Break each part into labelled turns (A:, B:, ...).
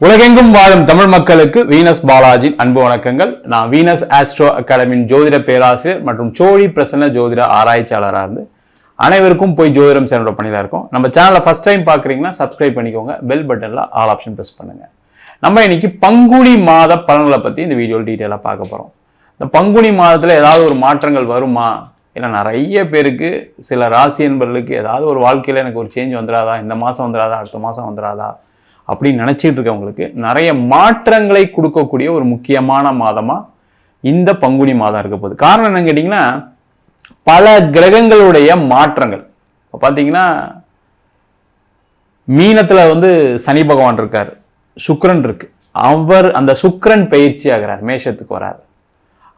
A: உலகெங்கும் வாழும் தமிழ் மக்களுக்கு வீனஸ் பாலாஜி அன்பு வணக்கங்கள். நான் வீனஸ் ஆஸ்ட்ரோ அகாடமியின் ஜோதிட பேராசிரியர் மற்றும் சோழி பிரசன்ன ஜோதிட ஆராய்ச்சியாளராக இருந்து அனைவருக்கும் போய் ஜோதிடம் சேனலோட பணியில இருக்கும். நம்ம சேனலை ஃபர்ஸ்ட் டைம் பார்க்குறீங்கன்னா சப்ஸ்கிரைப் பண்ணிக்கோங்க, பெல் பட்டன்ல ஆல் ஆப்ஷன் ப்ரெஸ் பண்ணுங்க. நம்ம இன்னைக்கு பங்குனி மாத பலன்களை பற்றி இந்த வீடியோவில் டீட்டெயிலாக பார்க்க போகிறோம். இந்த பங்குனி மாதத்தில் ஏதாவது ஒரு மாற்றங்கள் வருமா? ஏன்னா நிறைய பேருக்கு சில ராசி என்பவர்களுக்கு ஏதாவது ஒரு வாழ்க்கையில் எனக்கு ஒரு சேஞ்ச் வந்துடாதா, இந்த மாதம் வந்துடாதா, அடுத்த மாதம் வந்துடாதா அப்படின்னு நினைச்சிட்டு இருக்கவங்களுக்கு நிறைய மாற்றங்களை கொடுக்கக்கூடிய ஒரு முக்கியமான மாதமா இந்த பங்குனி மாதம் இருக்க போகுது. காரணம் என்னன்னு கேட்டீங்கன்னா, பல கிரகங்களுடைய மாற்றங்கள். பார்த்தீங்கன்னா மீனத்துல சனி பகவான் இருக்காரு, சுக்கிரன் இருக்கு, அவர் அந்த சுக்கிரன் பயிற்சி ஆகிறார், மேஷத்துக்கு வராரு.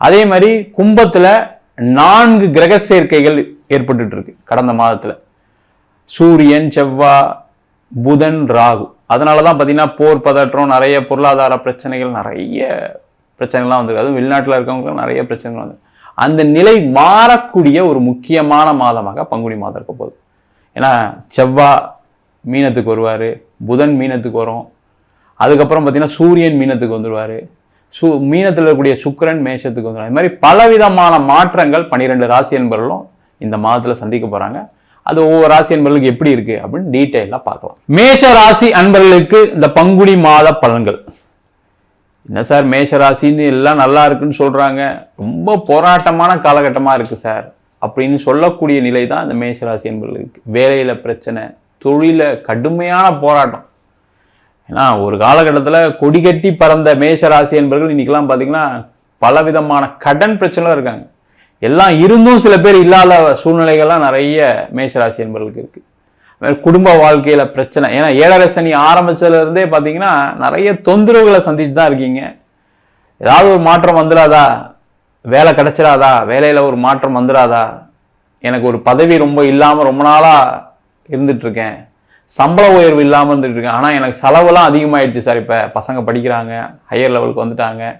A: அதே மாதிரி கும்பத்துல 4 கிரக சேர்க்கைகள் ஏற்பட்டு இருக்கு கடந்த மாதத்துல. சூரியன், செவ்வாய், புதன், ராகு. அதனாலதான் பார்த்தீங்கன்னா போர் பதற்றம், நிறைய பொருளாதார பிரச்சனைகள், நிறைய பிரச்சனைகள்லாம் வந்திருக்கு. அதுவும் வெளிநாட்டில் இருக்கவங்களுக்கு நிறைய பிரச்சனைகள் வந்து அந்த நிலை மாறக்கூடிய ஒரு முக்கியமான மாதமாக பங்குனி மாதம் இருக்க போகுது. ஏன்னா செவ்வாய் மீனத்துக்கு வருவார், புதன் மீனத்துக்கு வரும், அதுக்கப்புறம் பார்த்தீங்கன்னா சூரியன் மீனத்துக்கு வந்துடுவார், மீனத்தில் இருக்கக்கூடிய சுக்கிரன் மேஷத்துக்கு வந்துடுவார். இது மாதிரி பலவிதமான மாற்றங்கள் 12 ராசி என்பவர்களும் இந்த மாதத்தில் சந்திக்க போகிறாங்க. அது ஒவ்வொரு ராசி அன்பர்களுக்கு எப்படி இருக்கு அப்படின்னு டீட்டெயிலா பார்க்கலாம். மேஷ ராசி அன்பர்களுக்கு இந்த பங்குனி மாத பலன்கள் என்ன சார்? மேஷ ராசின்னு எல்லாம் நல்லா இருக்குன்னு சொல்றாங்க, ரொம்ப போராட்டமான காலகட்டமா இருக்கு சார் அப்படின்னு சொல்லக்கூடிய நிலை தான் இந்த மேஷ ராசி அன்பர்களுக்கு. வேலையில பிரச்சனை, தொழில கடுமையான போராட்டம். ஏன்னா ஒரு காலகட்டத்தில் கொடி கட்டி பறந்த மேஷ ராசி அன்பர்கள் இன்னைக்கெல்லாம் பார்த்தீங்கன்னா பலவிதமான கடன் பிரச்சனை இருக்காங்க. எல்லாம் இருந்தும் சில பேர் இல்லாத சூழ்நிலைகள்லாம் நிறைய மேஷராசி என்பவர்களுக்கு இருக்கு. குடும்ப வாழ்க்கையில பிரச்சனை. ஏன்னா 7.5 சனி ஆரம்பிச்சதுல இருந்தே பார்த்தீங்கன்னா நிறைய தொந்தரவுகளை சந்திச்சு தான் இருக்கீங்க. ஏதாவது ஒரு மாற்றம் வந்துடாதா, வேலை கிடைச்சிடாதா, வேலையில ஒரு மாற்றம் வந்துடாதா, எனக்கு ஒரு பதவி ரொம்ப இல்லாம ரொம்ப நாளா இருந்துட்டு இருக்கேன், சம்பள உயர்வு இல்லாமல் இருந்துட்டு இருக்கேன், ஆனா எனக்கு செலவுலாம் அதிகமாயிடுச்சு சார், இப்ப பசங்க படிக்கிறாங்க, ஹையர் லெவலுக்கு வந்துட்டாங்க,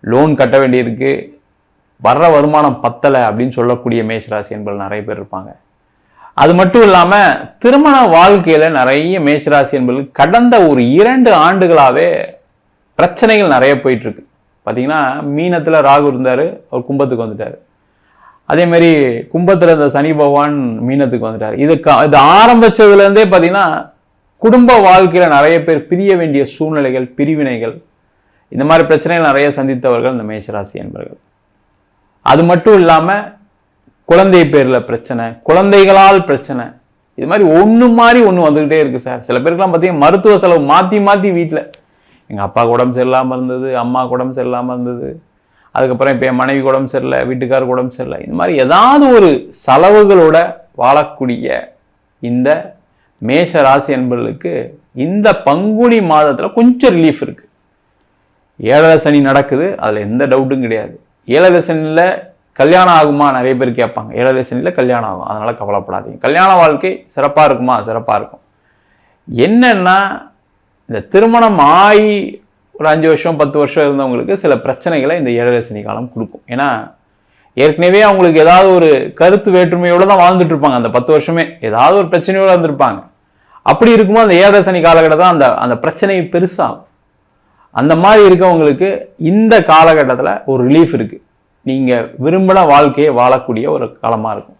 A: லோன் கட்ட வேண்டியிருக்கு, வர்ற வருமானம் பத்தலை அப்படின்னு சொல்லக்கூடிய மேஷராசி என்பவர்கள் நிறைய பேர் இருப்பாங்க. அது மட்டும் இல்லாம திருமண வாழ்க்கையில நிறைய மேஷராசி என்பவர்களுக்கு கடந்த ஒரு 2 ஆண்டுகளாவே பிரச்சனைகள் நிறைய போயிட்டு இருக்கு. பாத்தீங்கன்னா மீனத்துல ராகு இருந்தாரு, அவர் கும்பத்துக்கு வந்துட்டாரு. அதே மாதிரி கும்பத்துல இருந்த சனி பகவான் மீனத்துக்கு வந்துட்டாரு. இது ஆரம்பிச்சதுல இருந்தே பாத்தீங்கன்னா குடும்ப வாழ்க்கையில நிறைய பேர் பிரிய வேண்டிய சூழ்நிலைகள், பிரிவினைகள், இந்த மாதிரி பிரச்சனைகள் நிறைய சந்தித்தவர்கள் இந்த மேஷராசி என்பவர்கள். அது மட்டும் இல்லாம குழந்தை பேர்ல பிரச்சனை, குழந்தைகளால் பிரச்சனை, இது மாதிரி ஒண்ணு மாதிரி ஒண்ணு வந்துகிட்டே இருக்கு சார். சில பேருக்குலாம் பார்த்தீங்கன்னா மருத்துவ செலவு மாத்தி வீட்டில், எங்க அப்பா உடம்பு சரியில்லாம இருந்தது, அம்மா உடம்பு சரியில்லாம இருந்தது, அதுக்கப்புறம் இப்போ என் மனைவி உடம்பு சரியில்லை, வீட்டுக்காரருக்கு உடம்பு சரியில்லை, இந்த மாதிரி ஏதாவது ஒரு செலவுகளோட வாழக்கூடிய இந்த மேஷ ராசி என்பவர்களுக்கு இந்த பங்குனி மாதத்துல கொஞ்சம் ரிலீஃப் இருக்கு. 7.5 சனி நடக்குது, அதுல எந்த டவுட்டும் கிடையாது. 7.5 சனியில் கல்யாணம் ஆகுமா நிறைய பேர் கேட்பாங்க. 7.5 சனியில் கல்யாணம் ஆகும், அதனால கவலைப்படாதீங்க. கல்யாண வாழ்க்கை சிறப்பாக இருக்குமா? சிறப்பாக இருக்கும். என்னன்னா இந்த திருமணம் ஆகி ஒரு 5 வருஷம் 10 வருஷம் இருந்தவங்களுக்கு சில பிரச்சனைகளை இந்த 7.5 சனி காலம் கொடுக்கும். ஏன்னா ஏற்கனவே அவங்களுக்கு ஏதாவது ஒரு கருத்து வேற்றுமையோடு தான் வாழ்ந்துட்டு இருப்பாங்க. அந்த 10 வருஷமே ஏதாவது ஒரு பிரச்சனையோடு இருந்திருப்பாங்க. அப்படி இருக்கும்போது அந்த 7.5 சனி காலகட்டத்தில் அந்த பிரச்சனை பெருசாகும். அந்த மாதிரி இருக்கவங்களுக்கு இந்த காலகட்டத்தில் ஒரு ரிலீஃப் இருக்கு. நீங்க விரும்பின வாழ்க்கையை வாழக்கூடிய ஒரு காலமா இருக்கும்.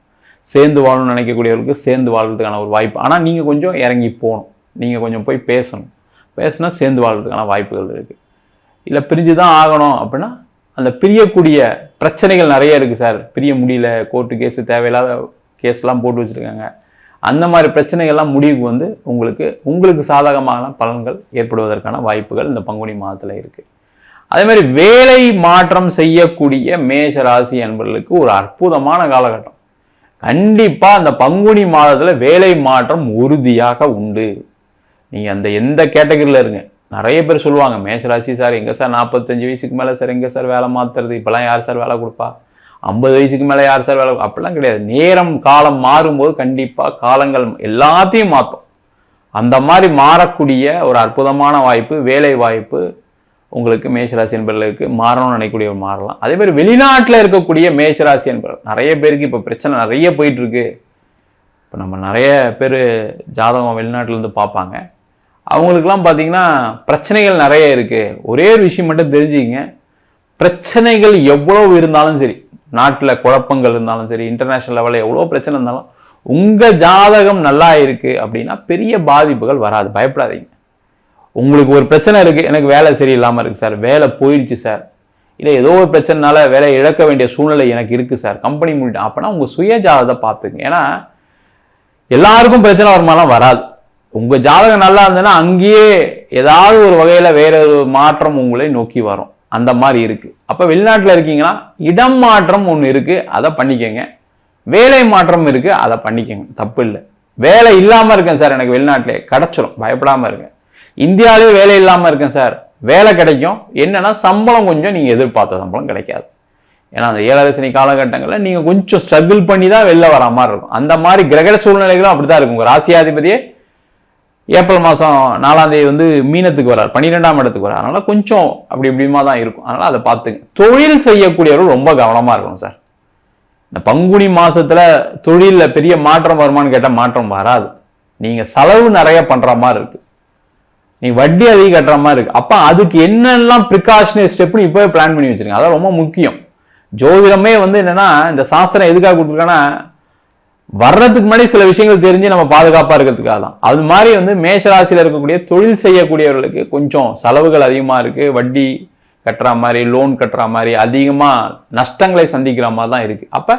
A: சேர்ந்து வாழணும்னு நினைக்கக்கூடியவர்களுக்கு சேர்ந்து வாழ்றதுக்கான ஒரு வாய்ப்பு. ஆனால் நீங்க கொஞ்சம் இறங்கி போகணும், நீங்க கொஞ்சம் போய் பேசினா சேர்ந்து வாழ்றதுக்கான வாய்ப்புகள் இருக்கு. இல்லை பிரிஞ்சுதான் ஆகணும் அப்படின்னா அந்த பிரியக்கூடிய பிரச்சனைகள் நிறைய இருக்கு சார், பிரிய முடியல, கோர்ட்டு கேஸ், தேவையில்லாத கேஸ்லாம் போட்டு வச்சிருக்காங்க. அந்த மாதிரி பிரச்சனைகள்லாம் முடிவுக்கு உங்களுக்கு சாதகமான பலன்கள் ஏற்படுவதற்கான வாய்ப்புகள் இந்த பங்குனி மாதத்துல இருக்கு. அதே மாதிரி வேலை மாற்றம் செய்யக்கூடிய மேஷ ராசி என்பவர்களுக்கு ஒரு அற்புதமான காலகட்டம். கண்டிப்பா அந்த பங்குனி மாதத்துல வேலை மாற்றம் உறுதியாக உண்டு. நீங்க அந்த எந்த கேட்டகரியில இருங்க. நிறைய பேர் சொல்லுவாங்க, மேஷராசி சார் எங்க சார் 45 வயசுக்கு மேல சார் எங்க சார் வேலை மாத்துறது, இப்பெல்லாம் யார் சார் வேலை கொடுப்பா, 50 வயசுக்கு மேலே யார் சார் வேலை, அப்படிலாம் கிடையாது. நேரம் காலம் மாறும்போது கண்டிப்பாக காலங்கள் எல்லாத்தையும் மாற்றும். அந்த மாதிரி மாறக்கூடிய ஒரு அற்புதமான வாய்ப்பு, வேலை வாய்ப்பு உங்களுக்கு மேஷராசி என்பவர்களுக்கு மாறணும்னு நினைக்கக்கூடிய மாறலாம். அதே மாதிரி வெளிநாட்டில் இருக்கக்கூடிய மேஷராசி என்பவர்கள் நிறைய பேருக்கு இப்போ பிரச்சனை நிறைய போயிட்டு இருக்கு. இப்போ நம்ம நிறைய பேர் ஜாதகம் வெளிநாட்டிலேருந்து பார்ப்பாங்க. அவங்களுக்குலாம் பார்த்தீங்கன்னா பிரச்சனைகள் நிறைய இருக்கு. ஒரே ஒரு விஷயம் மட்டும் தெரிஞ்சுக்கங்க, பிரச்சனைகள் எவ்வளவு இருந்தாலும் சரி, நாட்டில் குழப்பங்கள் இருந்தாலும் சரி, இன்டர்நேஷனல் லெவலில் எவ்வளோ பிரச்சனை இருந்தாலும் உங்க ஜாதகம் நல்லா இருக்கு அப்படின்னா பெரிய பாதிப்புகள் வராது. பயப்படாதீங்க. உங்களுக்கு ஒரு பிரச்சனை இருக்கு, எனக்கு வேலை சரியில்லாமல் இருக்கு சார், வேலை போயிடுச்சு சார், இல்லை ஏதோ ஒரு பிரச்சனைனால வேலையை இழக்க வேண்டிய சூழ்நிலை எனக்கு இருக்கு சார், கம்பெனி மூடிட்டேன் அப்படின்னா உங்க சுய ஜாதகத்தை பார்த்துங்க. ஏன்னா எல்லாருக்கும் பிரச்சனை வருமானம் வராது. உங்க ஜாதகம் நல்லா இருந்ததுன்னா அங்கேயே ஏதாவது ஒரு வகையில வேற ஒரு மாற்றம் உங்களை நோக்கி வரும். அந்த மாதிரி இருக்கு. அப்ப வெளிநாட்டில் இருக்கீங்கன்னா இடம் மாற்றம் ஒன்று இருக்கு, அதை பண்ணிக்கங்க. வேலை மாற்றம் இருக்கு, அதை பண்ணிக்கங்க, தப்பு இல்லை. வேலை இல்லாம இருக்கேன் சார், எனக்கு வெளிநாட்டிலே கிடைச்சிடும், பயப்படாம இருக்கேன். இந்தியாவிலே வேலை இல்லாம இருக்கேன் சார், வேலை கிடைக்கும். என்னன்னா சம்பளம் கொஞ்சம் நீங்க எதிர்பார்த்த சம்பளம் கிடைக்காது. ஏன்னா அந்த 7 சனி காலகட்டங்களில் நீங்க கொஞ்சம் ஸ்ட்ரகிள் பண்ணி தான் வெளில வர மாதிரி இருக்கும். அந்த மாதிரி கிரக சூழ்நிலைகளும் அப்படிதான் இருக்கும். உங்க ராசியாதிபதியே ஏப்ரல் மாதம் 4ஆம் தேதி வந்து மீனத்துக்கு வரார், 12ஆம் இடத்துக்கு வரார். அதனால கொஞ்சம் அப்படி இப்படிமா தான் இருக்கும். அதனால அதை பார்த்துங்க. தொழில் செய்யக்கூடியவர்கள் ரொம்ப கவனமா இருக்கணும் சார். இந்த பங்குனி மாசத்துல தொழில பெரிய மாற்றம் வருமானு கேட்டால் மாற்றம் வராது. நீங்க செலவு நிறைய பண்ற மாதிரி இருக்கு, நீங்க வட்டி அதிகம் கட்டுற மாதிரி இருக்கு. அப்ப அதுக்கு என்னெல்லாம் ப்ரிகாஷனரி ஸ்டெப்னு இப்பவே பிளான் பண்ணி வச்சிருங்க. அதான் ரொம்ப முக்கியம். ஜோதிடமே வந்து என்னன்னா, இந்த சாஸ்திரம் எதுக்காக கொடுத்துருக்கேன்னா, வர்றதுக்கு முன்னாடி சில விஷயங்கள் தெரிஞ்சு நம்ம பாதுகாப்பா இருக்கிறதுக்காக தான். அது மாதிரி வந்து மேஷராசியில் இருக்கக்கூடிய தொழில் செய்யக்கூடியவர்களுக்கு கொஞ்சம் செலவுகள் அதிகமா இருக்கு, வட்டி கட்டுற மாதிரி, லோன் கட்டுற மாதிரி, அதிகமா நஷ்டங்களை சந்திக்கிற மாதிரி தான் இருக்கு. அப்ப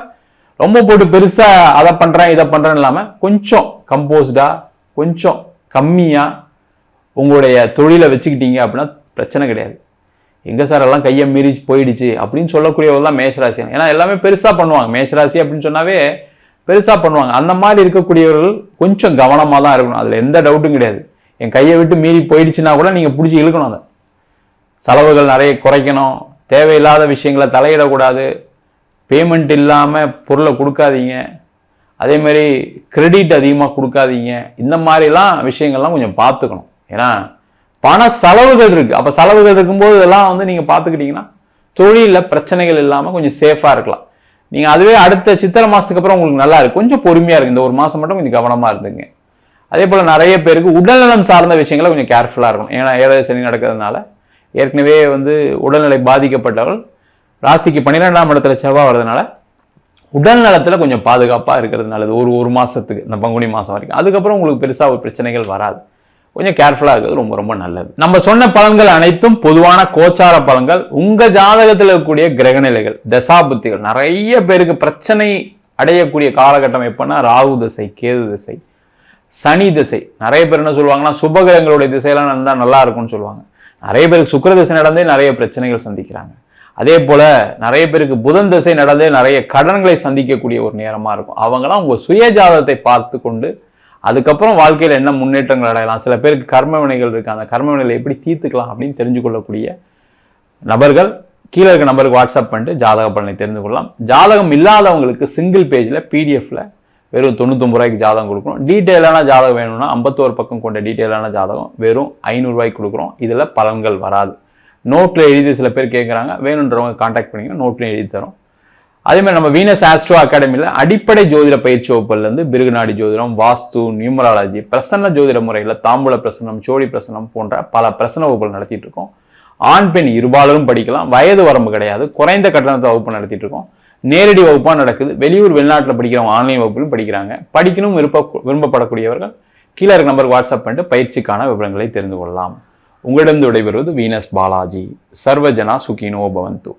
A: ரொம்ப போட்டு பெருசா அதை பண்றேன் இதை பண்றேன்னு இல்லாம கொஞ்சம் கம்போஸ்டா, கொஞ்சம் கம்மியா உங்களுடைய தொழிலை வச்சுக்கிட்டீங்க அப்படின்னா பிரச்சனை கிடையாது. எங்க சார் எல்லாம் கையை மீறி போயிடுச்சு அப்படின்னு சொல்லக்கூடியவர்கள் தான் மேஷராசி. ஏன்னா எல்லாமே பெருசா பண்ணுவாங்க. மேஷராசி அப்படின்னு சொன்னாவே பெருசா பண்ணுவாங்க. அந்த மாதிரி இருக்கக்கூடியவர்கள் கொஞ்சம் கவனமா தான் இருக்கணும். அதுல எந்த டவுட்டும் கிடையாது. என் கையை விட்டு மீறி போயிடுச்சுன்னா கூட நீங்க பிடிச்சி இழுக்கணும். அதை செலவுகள் நிறைய குறைக்கணும், தேவையில்லாத விஷயங்களை தலையிடக்கூடாது, பேமெண்ட் இல்லாம பொருளை கொடுக்காதீங்க, அதே மாதிரி கிரெடிட் அதிகமாக கொடுக்காதீங்க. இந்த மாதிரிலாம் விஷயங்கள்லாம் கொஞ்சம் பார்த்துக்கணும். ஏன்னா பண செலவுகள் இருக்கு. அப்ப செலவுகள் இருக்கும்போது இதெல்லாம் வந்து நீங்க பார்த்துக்கிட்டீங்கன்னா தொழில பிரச்சனைகள் இல்லாம கொஞ்சம் சேஃபா இருக்கலாம். நீங்க அதுவே அடுத்த சித்திரை மாசத்துக்கு அப்புறம் உங்களுக்கு நல்லா இருக்கு, கொஞ்சம் பொறுமையா இருக்கு. இந்த ஒரு மாசம் மட்டும் கொஞ்சம் கவனமா இருந்துங்க. அதே போல நிறைய பேருக்கு உடல்நலம் சார்ந்த விஷயங்களை கொஞ்சம் கேர்ஃபுல்லா இருக்கணும். ஏன்னா 7 சனி நடக்கிறதுனால ஏற்கனவே வந்து உடல்நிலை பாதிக்கப்பட்டவர்கள், ராசிக்கு 12ஆம் இடத்துல செவ்வாய் வர்றதுனால உடல் நலத்துல கொஞ்சம் பாதுகாப்பா இருக்கிறது நல்லது. ஒரு மாசத்துக்கு, இந்த பங்குனி மாசம் வரைக்கும். அதுக்கப்புறம் உங்களுக்கு பெருசா ஒரு பிரச்சனைகள் வராது. கொஞ்சம் கேர்ஃபுல்லா இருக்கிறது ரொம்ப ரொம்ப நல்லது. நம்ம சொன்ன பலன்கள் அனைத்தும் பொதுவான கோச்சார பலன்கள். உங்க ஜாதகத்தில் இருக்கக்கூடிய கிரகநிலைகள், தசாபுத்திகள், நிறைய பேருக்கு பிரச்சனை அடையக்கூடிய காலகட்டம் எப்பன்னா ராகு திசை, கேது திசை, சனி திசை. நிறைய பேர் என்ன சொல்லுவாங்கன்னா சுபகிரகங்களுடைய திசையெல்லாம் நடந்தா நல்லா இருக்கும்னு சொல்லுவாங்க. நிறைய பேருக்கு சுக்கிர திசை நடந்தே நிறைய பிரச்சனைகள் சந்திக்கிறாங்க. அதே போல நிறைய பேருக்கு புதன் திசை நடந்தே நிறைய கடன்களை சந்திக்கக்கூடிய ஒரு நேரமா இருக்கும். அவங்களாம் உங்க சுய ஜாதகத்தை பார்த்து கொண்டு அதுக்கப்புறம் வாழ்க்கையில் என்ன முன்னேற்றங்கள் அடையலாம், சில பேருக்கு கர்ம வினைகள் இருக்கு, அந்த கர்ம வினைகளை எப்படி தீர்த்துக்கலாம் அப்படின்னு தெரிஞ்சு கொள்ளக்கூடிய நபர்கள் கீழே இருக்க நம்பருக்கு வாட்ஸ்அப் பண்ணிட்டு ஜாதக பலனை தெரிந்து கொள்ளலாம். ஜாதகம் இல்லாதவங்களுக்கு சிங்கிள் பேஜில் பிடிஎஃப்ல வெறும் 99 ரூபாய்க்கு ஜாதகம் கொடுக்குறோம். டீட்டெயிலான ஜாதகம் வேணும்னா 51 பக்கம் கொண்ட டீட்டெயிலான ஜாதகம் வெறும் 500 ரூபாய்க்கு கொடுக்குறோம். இதில் பலன்கள் வராது. நோட்டில் எழுதி சில பேர் கேட்குறாங்க, வேணுன்றவங்க கான்டாக்ட் பண்ணிங்கன்னா நோட்லையும் எழுதி தரோம். அதே மாதிரி நம்ம வீனஸ் ஆஸ்ட்ரோ அகாடமியில் அடிப்படை ஜோதிட பயிற்சி வகுப்புலேருந்து பிருகுநாடி ஜோதிடம், வாஸ்து, நியூமராலஜி, பிரசன்ன ஜோதிட முறையில் தாம்பூல பிரசனம், சோழி பிரசனம் போன்ற பல பிரசன வகுப்புகள் நடத்திட்டு இருக்கோம். ஆண் பெண் இருபாலரும் படிக்கலாம், வயது வரம்பு கிடையாது. குறைந்த கட்டணத்தை வகுப்பு நடத்திட்டு இருக்கோம். நேரடி வகுப்பாக நடக்குது. வெளியூர் வெளிநாட்டில் படிக்கிறவங்க ஆன்லைன் வகுப்பிலும் படிக்கிறாங்க. படிக்கணும் விரும்பப்படக்கூடியவர்கள் கீழே இருக்க நம்பருக்கு வாட்ஸ்அப் பண்ணிட்டு பயிற்சிக்கான விவரங்களை தெரிந்து கொள்ளலாம். உங்களிடம் விடைபெறுவது வீனஸ் பாலாஜி. சர்வஜனா சுகினோ பவந்து.